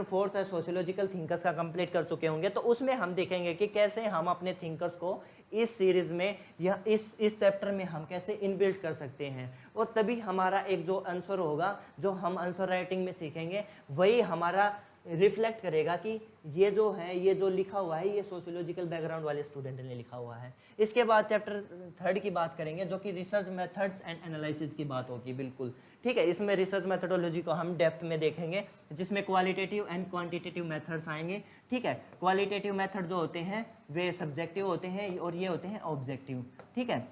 4 है सोशियोलॉजिकल थिंकर्स का कंप्लीट कर चुके होंगे, तो उसमें हम देखेंगे कि कैसे हम अपने थिंकर्स को इस सीरीज में या इस चैप्टर में हम कैसे इनबिल्ट कर सकते हैं, और तभी हमारा एक जो आंसर होगा, जो हम आंसर राइटिंग में सीखेंगे, वही हमारा रिफ्लेक्ट करेगा कि ये जो है, ये जो लिखा हुआ है, ये सोशियोलॉजिकल बैकग्राउंड वाले स्टूडेंट ने लिखा हुआ है। इसके बाद चैप्टर 3 की बात करेंगे, जो कि रिसर्च मेथड्स एंड एनालिसिस की बात होगी, बिल्कुल, ठीक है। इसमें रिसर्च मेथोडोलॉजी को हम डेप्थ में देखेंगे, जिसमें क्वालिटेटिव एंड क्वांटिटेटिव मेथड्स आएंगे, ठीक है। क्वालिटेटिव मेथड जो होते हैं वे सब्जेक्टिव होते हैं और ये होते हैं ऑब्जेक्टिव, ठीक है।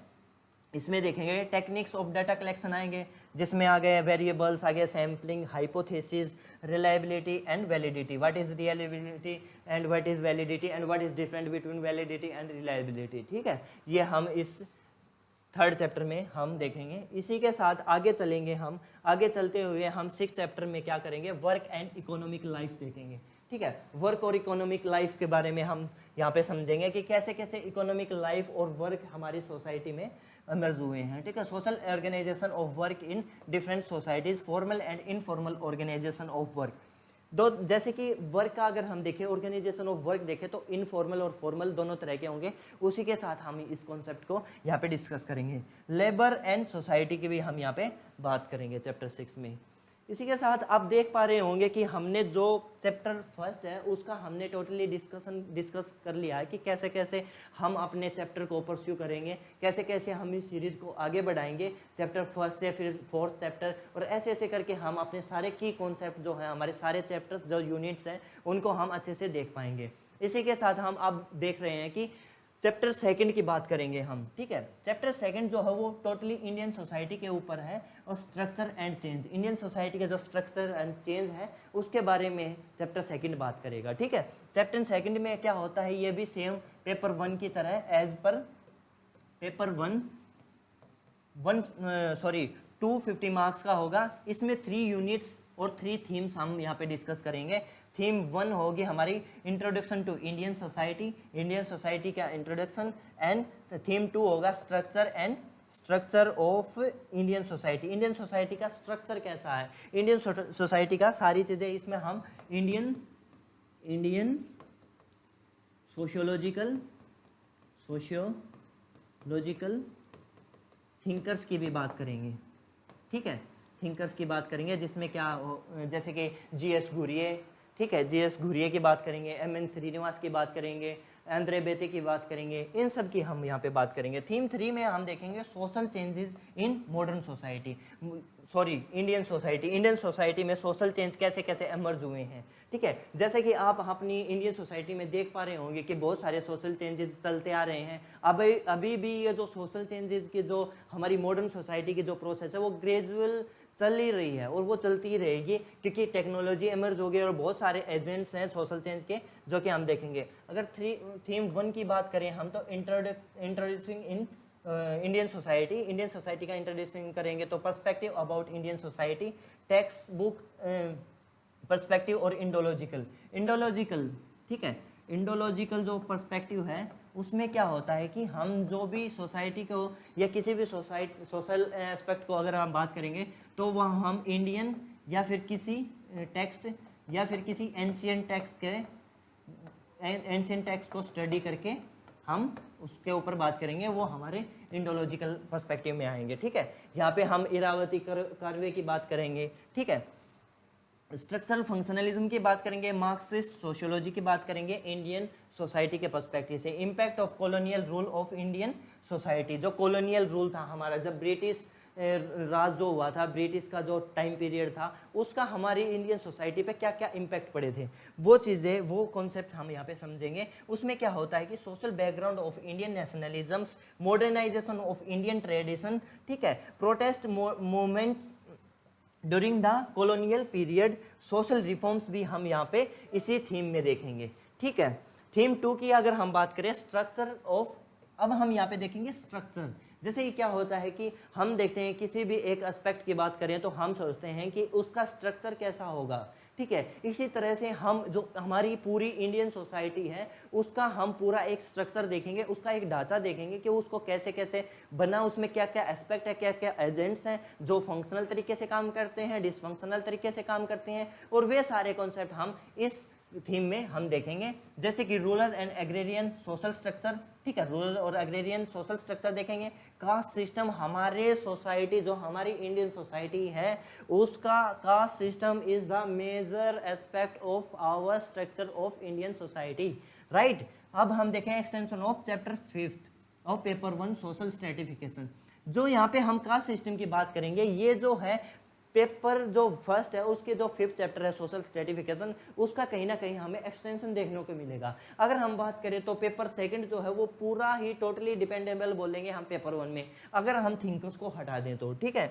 इसमें देखेंगे टेक्निक्स ऑफ डाटा कलेक्शन आएंगे, जिसमें आ गए वेरिएबल्स, आ गए sampling, hypothesis, reliability and validity, what is reliability and what is validity and what is different between validity and reliability, ठीक है। ये हम इस 3rd चैप्टर में हम देखेंगे। इसी के साथ आगे चलेंगे, हम आगे चलते हुए हम 6th चैप्टर में क्या करेंगे, वर्क एंड इकोनॉमिक लाइफ देखेंगे, ठीक है। वर्क और इकोनॉमिक लाइफ के बारे में हम यहाँ पे समझेंगे कि कैसे कैसे इकोनॉमिक लाइफ और वर्क हमारी सोसाइटी में इमर्ज हुए हैं, ठीक है। Social organisation of work in different societies, formal and informal organisation of work. दो, जैसे कि वर्क का अगर हम देखें, ऑर्गेनाइजेशन ऑफ वर्क देखें, तो इनफॉर्मल और फॉर्मल दोनों तरह के होंगे। उसी के साथ हम इस कॉन्सेप्ट को यहाँ पे डिस्कस करेंगे। लेबर एंड सोसाइटी की भी हम यहाँ पे बात करेंगे चैप्टर 6 में। इसी के साथ आप देख पा रहे होंगे कि हमने जो चैप्टर 1 है उसका हमने टोटली डिस्कस कर लिया है कि कैसे कैसे हम अपने चैप्टर को परस्यू करेंगे, कैसे कैसे हम इस सीरीज को आगे बढ़ाएंगे, चैप्टर 1 से फिर 4th चैप्टर, और ऐसे ऐसे करके हम अपने सारे की कॉन्सेप्ट जो है, हमारे सारे चैप्टर्स जो यूनिट्स हैं, उनको हम अच्छे से देख पाएंगे। इसी के साथ हम अब देख रहे हैं कि चैप्टर 2 की बात करेंगे हम, ठीक है। चैप्टर 2 जो है वो टोटली इंडियन सोसाइटी के ऊपर है, और structure and change, Indian society का जो स्ट्रक्चर एंड चेंज है उसके बारे में चैप्टर 2 बात करेगा, ठीक है। चैप्टर 2 में क्या होता है, ये भी सेम पेपर 1 की तरह एज पर पेपर 250 मार्क्स का होगा। इसमें 3 यूनिट्स और 3 थीम्स हम यहाँ पे डिस्कस करेंगे। थीम 1 होगी हमारी introduction to Indian society, Indian society का इंट्रोडक्शन, एंड थीम 2 होगा structure of Indian society, Indian society का स्ट्रक्चर कैसा है, इंडियन सोसाइटी का सारी चीज़ें, इसमें हम इंडियन सोशियोलॉजिकल थिंकर्स की भी बात करेंगे, ठीक है। थिंकर्स की बात करेंगे, जिसमें क्या जैसे कि जी.एस. घुरिये, ठीक है, जी.एस. घुरिये की बात करेंगे, एम.एन. श्रीनिवास की बात करेंगे, आंद्रे बेते की बात करेंगे, इन सब की हम यहाँ पे बात करेंगे। थीम 3 में हम देखेंगे social changes in modern society, Indian society, Indian society में सोशल चेंज कैसे कैसे इमर्ज हुए हैं, ठीक है। जैसे कि आप अपनी इंडियन सोसाइटी में देख पा रहे होंगे कि बहुत सारे सोशल चेंजेस चलते आ रहे हैं। अभी भी ये जो सोशल चेंजेस की जो हमारी मॉडर्न सोसाइटी की जो प्रोसेस है वो ग्रेजुअल चल ही रही है और वो चलती ही रहेगी, क्योंकि टेक्नोलॉजी इमर्ज हो गई और बहुत सारे एजेंट्स हैं सोशल चेंज के जो कि हम देखेंगे। अगर थीम 1 की बात करें हम, तो इंट्रोड्यूसिंग इन इंडियन सोसाइटी का इंट्रोड्यूसिंग करेंगे। तो perspective about Indian society, text book perspective और इंडोलॉजिकल, ठीक है। इंडोलॉजिकल जो पर्सपेक्टिव है उसमें क्या होता है कि हम जो भी सोसाइटी को या किसी भी सोशल एस्पेक्ट को अगर हम बात करेंगे तो वह हम इंडियन या फिर किसी टेक्स्ट या फिर किसी एंशियंट टेक्स्ट को स्टडी करके हम उसके ऊपर बात करेंगे, वो हमारे इंडोलॉजिकल पर्सपेक्टिव में आएंगे, ठीक है। यहाँ पे हम इरावती कार्वे की बात करेंगे, ठीक है। स्ट्रक्चरल फंक्शनलिज्म की बात करेंगे, मार्क्सिस्ट सोशियोलॉजी की बात करेंगे इंडियन सोसाइटी के पर्सपेक्टिव से। Impact of colonial rule of Indian society, जो कॉलोनियल रूल था हमारा, जब ब्रिटिश राज जो हुआ था, ब्रिटिश का जो टाइम पीरियड था, उसका हमारी इंडियन सोसाइटी पे क्या क्या इम्पैक्ट पड़े थे, वो चीज़ें, वो कॉन्सेप्ट हम यहाँ पे समझेंगे। उसमें क्या होता है कि social background of Indian nationalism, modernisation of Indian tradition, ठीक है, protest movements during the colonial period, social reforms भी हम यहाँ पे इसी थीम में देखेंगे, ठीक है। थीम 2 की अगर हम बात करें, स्ट्रक्चर ऑफ, अब हम यहाँ पे देखेंगे स्ट्रक्चर। जैसे कि क्या होता है कि हम देखते हैं किसी भी एक एस्पेक्ट की बात करें तो हम सोचते हैं कि उसका स्ट्रक्चर कैसा होगा, ठीक है। इसी तरह से हम जो हमारी पूरी इंडियन सोसाइटी है उसका हम पूरा एक स्ट्रक्चर देखेंगे, उसका एक ढांचा देखेंगे कि उसको कैसे कैसे बना, उसमें क्या क्या एस्पेक्ट है, क्या क्या एजेंट्स हैं जो फंक्शनल तरीके से काम करते हैं, डिसफंक्शनल तरीके से काम करते हैं, और वे सारे कॉन्सेप्ट हम इस थीम में हम देखेंगे। जैसे कि rural and agrarian social structure, ठीक है, रूरल और एग्रेरियन सोशल स्ट्रक्चर देखेंगे। कास्ट सिस्टम, हमारे सोसाइटी जो हमारी इंडियन सोसाइटी है उसका caste system is the major aspect of our structure of Indian society, right. अब हम देखें extension of chapter 5 of paper 1 social stratification. जो यहाँ पे हम कास्ट सिस्टम की बात करेंगे, ये जो है पेपर जो फर्स्ट है उसके जो 5th चैप्टर है सोशल स्ट्रेटिफिकेशन, उसका कहीं ना कहीं हमें एक्सटेंशन देखने को मिलेगा। अगर हम बात करें तो पेपर 2 जो है वो पूरा ही टोटली डिपेंडेबल बोलेंगे हम पेपर 1 में, अगर हम थिंकर्स को हटा दें तो, ठीक है।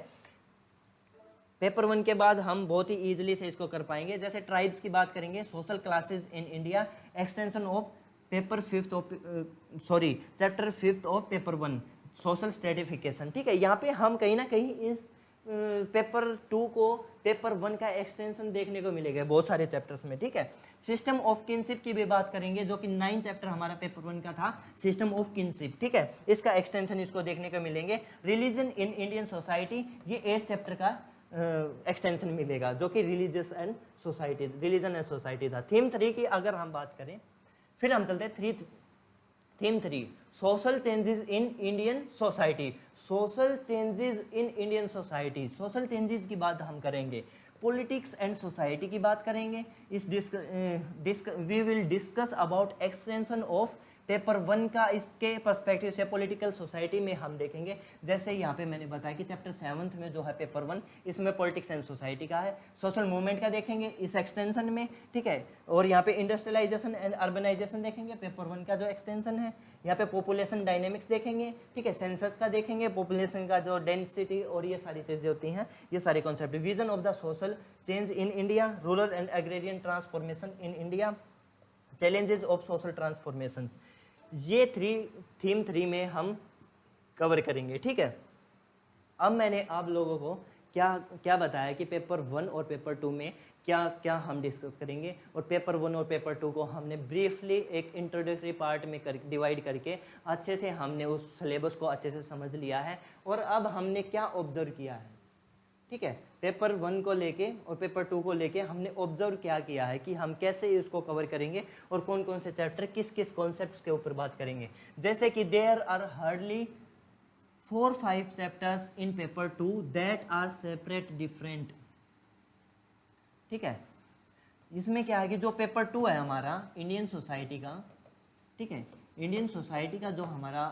पेपर 1 के बाद हम बहुत ही ईजिली से इसको कर पाएंगे। जैसे ट्राइब्स की बात करेंगे, social classes in India, extension of paper 5 of chapter 5 of paper 1 social stratification, ठीक है। यहाँ पे हम कहीं ना कहीं इस पेपर 2 को पेपर 1 का एक्सटेंशन देखने को मिलेगा बहुत सारे चैप्टर्स में, ठीक है। सिस्टम ऑफ किनशिप की भी बात करेंगे, जो कि 9 चैप्टर हमारा पेपर 1 का था, सिस्टम ऑफ किनशिप, ठीक है, इसका एक्सटेंशन इसको देखने को मिलेंगे। रिलीजन इन इंडियन सोसाइटी, ये 8 चैप्टर का एक्सटेंशन मिलेगा, जो कि रिलीजन एंड सोसाइटी था। थीम 3 की अगर हम बात करें, फिर हम चलते हैं theme 3 social changes in Indian society. Social changes की बात हम करेंगे। पॉलिटिक्स एंड सोसाइटी की बात करेंगे। We will discuss about extension of paper 1 का, इसके पर्सपेक्टिव से पॉलिटिकल सोसाइटी में हम देखेंगे। जैसे यहाँ पे मैंने बताया कि चैप्टर 7 में जो है पेपर 1, इसमें पॉलिटिक्स एंड सोसाइटी का है, सोशल मूवमेंट का देखेंगे इस एक्सटेंशन में, ठीक है। और यहाँ पे इंडस्ट्रियलाइजेशन एंड अर्बनाइजेशन देखेंगे पेपर 1 का जो एक्सटेंशन है। यहाँ पे पॉपुलेशन डायनेमिक्स देखेंगे, ठीक है, सेंसस का देखेंगे, पॉपुलेशन का जो डेंसिटी और ये सारी चीज़ें होती हैं, ये सारे concept. Vision of the social change in India, rural and agrarian transformation in India, challenges of social transformation, ये थीम 3 में हम कवर करेंगे, ठीक है। अब मैंने आप लोगों को क्या बताया कि पेपर 1 और पेपर 2 में क्या क्या हम डिस्कस करेंगे, और पेपर 1 और पेपर 2 को हमने ब्रीफली एक इंट्रोडक्टरी पार्ट में डिवाइड करके अच्छे से हमने उस सिलेबस को अच्छे से समझ लिया है। और अब हमने क्या ऑब्जर्व किया है, ठीक है, पेपर 1 को लेके और पेपर 2 को लेके हमने ऑब्जर्व क्या किया है कि हम कैसे इसको कवर करेंगे और कौन कौन से चैप्टर किस किस कॉन्सेप्ट्स के ऊपर बात करेंगे। जैसे कि there are hardly 4-5 chapters in paper 2 that are separate different, ठीक है। इसमें क्या है कि जो पेपर 2 है हमारा इंडियन सोसाइटी का, ठीक है, इंडियन सोसाइटी का जो हमारा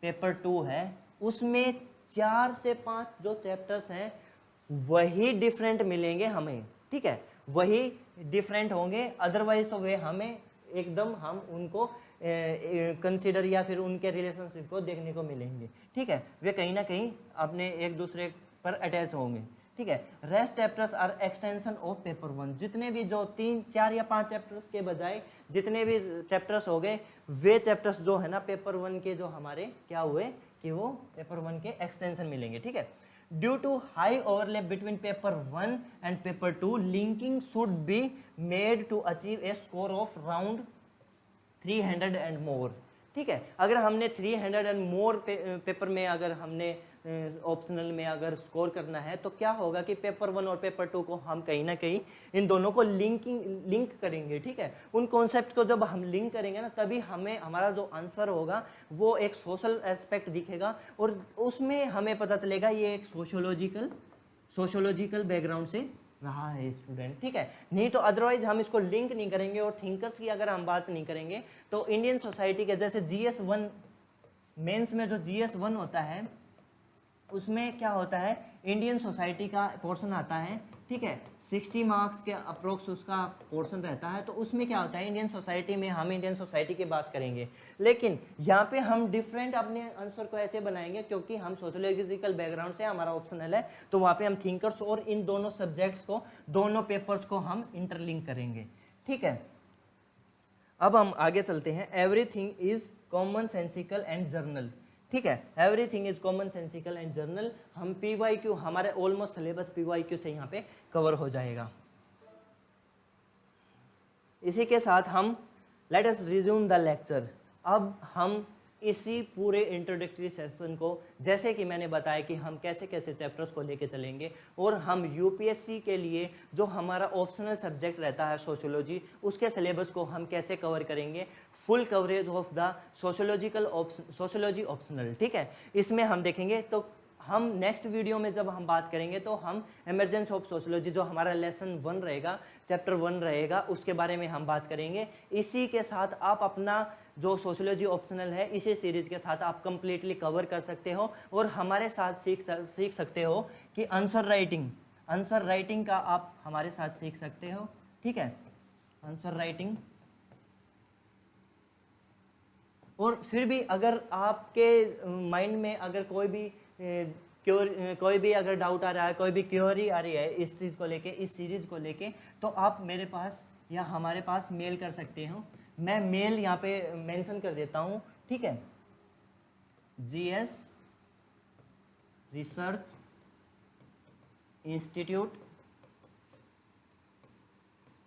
पेपर 2 है उसमें 4 से 5 जो चैप्टर्स हैं वही डिफरेंट मिलेंगे हमें, ठीक है, वही डिफरेंट होंगे। अदरवाइज तो वे हमें एकदम हम उनको कंसिडर या फिर उनके रिलेशनशिप को देखने को मिलेंगे, ठीक है। वे कहीं ना कहीं अपने एक दूसरे पर अटैच होंगे, ठीक है। Rest chapters are extension of paper 1, जितने भी जो 3, 4 या 5 चैप्टर्स के बजाय जितने भी चैप्टर्स हो गए वे चैप्टर्स जो है ना पेपर 1 के जो हमारे क्या हुए कि वो पेपर 1 के एक्सटेंशन मिलेंगे, ठीक है। Due to high overlap between paper 1 and paper 2, linking should be made to achieve a score of round 300 and more, ठीक है। अगर हमने 300 एंड मोर पेपर में अगर हमने ऑप्शनल में अगर स्कोर करना है तो क्या होगा कि पेपर 1 और पेपर 2 को हम कहीं ना कहीं इन दोनों को लिंक करेंगे, ठीक है। उन कॉन्सेप्ट को जब हम लिंक करेंगे ना तभी हमें हमारा जो आंसर होगा वो एक सोशल एस्पेक्ट दिखेगा और उसमें हमें पता चलेगा ये एक सोशोलॉजिकल बैकग्राउंड से रहा है स्टूडेंट, ठीक है। नहीं तो अदरवाइज हम इसको लिंक नहीं करेंगे। और थिंकर्स की अगर हम बात नहीं करेंगे तो इंडियन सोसाइटी के जैसे GS1 मेंस में जो GS1 होता है उसमें क्या होता है, इंडियन सोसाइटी का पोर्शन आता है, ठीक है। 60 मार्क्स के अप्रोक्स उसका पोर्शन रहता है। तो उसमें क्या होता है, इंडियन सोसाइटी में हम इंडियन सोसाइटी की बात करेंगे, लेकिन यहाँ पे हम डिफरेंट अपने आंसर को ऐसे बनाएंगे क्योंकि हम सोशोलॉजिकल बैकग्राउंड से हमारा ऑप्शनल है। तो वहाँ पे हम थिंकर्स और इन दोनों सब्जेक्ट्स को, दोनों पेपर्स को हम इंटरलिंक करेंगे, ठीक है। अब हम आगे चलते हैं। Everything is common sensical and journal, ठीक है। Everything is common sensical and journal, हम PYQ हमारे ऑलमोस्ट सिलेबस PYQ से यहाँ पे कवर हो जाएगा। इसी के साथ हम let us resume the lecture. अब हम इसी पूरे इंट्रोडक्टरी सेशन को, जैसे कि मैंने बताया कि हम कैसे कैसे चैप्टर्स को लेके चलेंगे और हम UPSC के लिए जो हमारा ऑप्शनल सब्जेक्ट रहता है सोशियोलॉजी, उसके सिलेबस को हम कैसे कवर करेंगे, full coverage of the sociology optional, ठीक है। इसमें हम देखेंगे। तो हम नेक्स्ट वीडियो में जब हम बात करेंगे तो हम इमरजेंस ऑफ सोशियोलॉजी जो हमारा लेसन 1 रहेगा, चैप्टर 1 रहेगा, उसके बारे में हम बात करेंगे। इसी के साथ आप अपना जो सोशियोलॉजी ऑप्शनल है इसी सीरीज के साथ आप कंप्लीटली कवर कर सकते हो और हमारे साथ सीख सकते हो कि आंसर राइटिंग का आप हमारे साथ सीख सकते हो, ठीक है। Answer writing. और फिर भी अगर आपके माइंड में अगर कोई भी अगर डाउट आ रहा है, कोई भी क्योरी आ रही है इस चीज़ को लेके, इस सीरीज को लेके, तो आप मेरे पास या हमारे पास मेल कर सकते हो। मैं मेल यहाँ पे मेंशन कर देता हूँ, ठीक है। GS research institute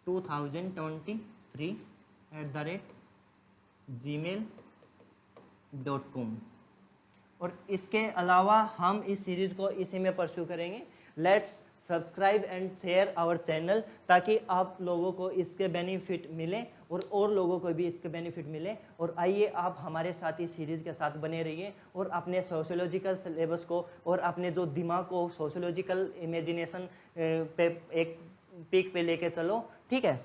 2023@gmail.com। और इसके अलावा हम इस सीरीज को इसी में परस्यू करेंगे। Let's subscribe and share our channel ताकि आप लोगों को इसके बेनिफिट मिले और लोगों को भी इसके बेनिफिट मिले। और आइए आप हमारे साथ इस सीरीज के साथ बने रहिए और अपने सोशियोलॉजिकल सिलेबस को और अपने जो दिमाग को सोशियोलॉजिकल इमेजिनेशन पे एक पीक पे लेके चलो, ठीक है।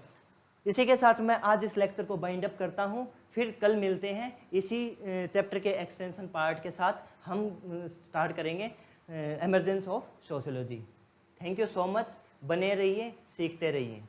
इसी के साथ मैं आज इस लेक्चर को बाइंड अप करता हूँ। फिर कल मिलते हैं इसी चैप्टर के एक्सटेंशन पार्ट के साथ। हम स्टार्ट करेंगे emergence of sociology. Thank you so much. बने रहिए, सीखते रहिए।